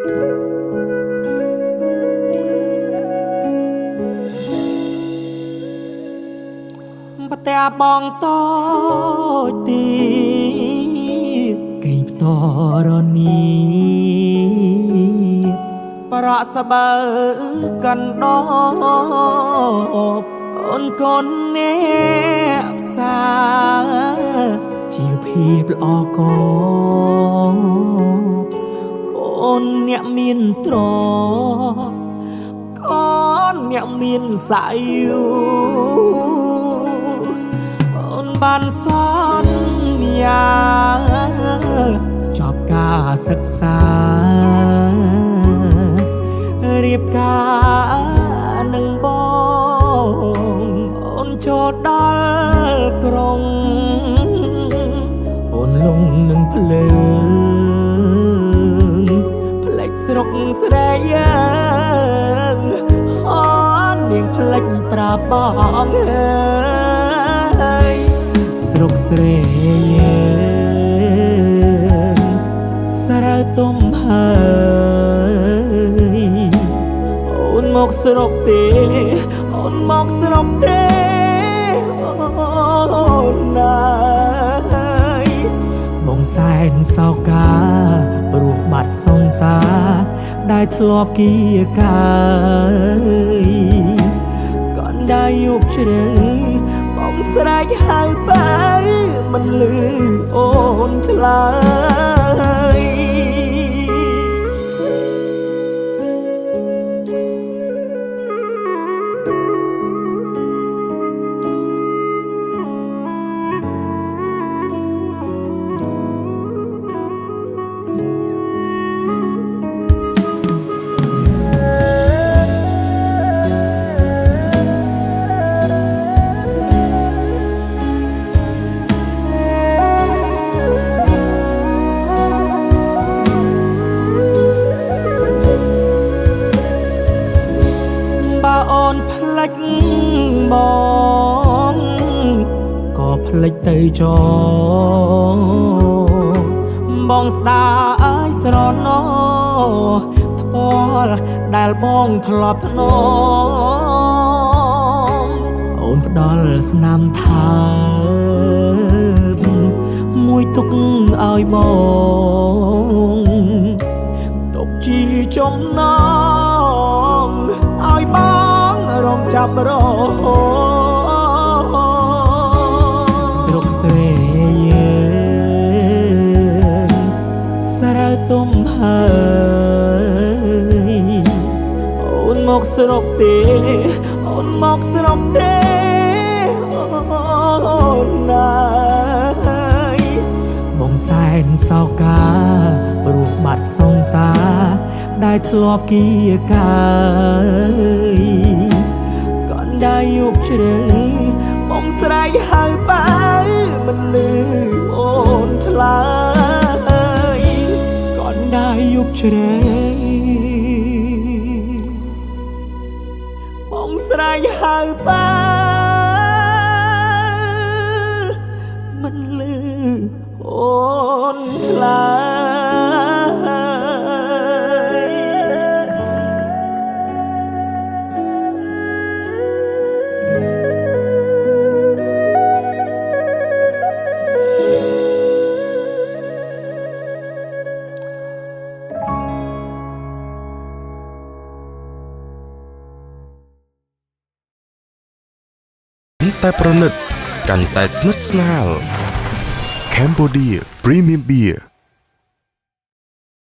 บแต่บองต้อยตีกี่ตอรนี้ประสบกันดอบអូនកូនអ្នកផ្សារជាភាពល្អកកូនអ្នកមានទ្រកូនអ្នកមានសាយអូនបានសន្យាចប់ការសិក្សារៀបការនឹងបងអូនចូលដល់ក្រុងអូនលងនឹងភ្លើងផ្លេចស្រុកស្រែយើងអូននាងផ្លេចប្រាប់បងហើយស្រុកស្រែយើងសារៅទុំហើយអូនមកស្រុកទេអូនមកស្រុកទេអូនណាយបងសែនសោកាព្រោះបាត់សង្សារដែលធ្លាប់គៀកាយកូនដែលយុបជ្រៅបងស្រែកហៅបើមិនលឺអូនឆ្លើយអូនផ្លេចបងក៏ផ្លេចទៅចោបងស្ដាយស្រណោថ្ពាល់ដែលបងធ្លាប់ធ្នមអូនផ្ដល់ស្នាមថើបមួយទុកឲ្យបងទុកជាចំណងឲ្យបងរំចាំរហូតស្រុកស្រែយើងសារៅទុំហើយអូនមកស្រុកទេអូនមកស្រុកទេអូនណាយបងសែនសោកាព្រោះបាត់សង្សារដែលធ្លាប់គៀកាយកូនដែលយុបជ្រៅបងស្រែកហៅបើមិនលឺអូនឆ្លើយកូនដែលយុបជ្រៅបងស្រែកហៅបើមិនលឺអូនឆ្លើយតែប្រណិតកាន់តែស្និទ្ធស្នាល Cambodia Premium Beer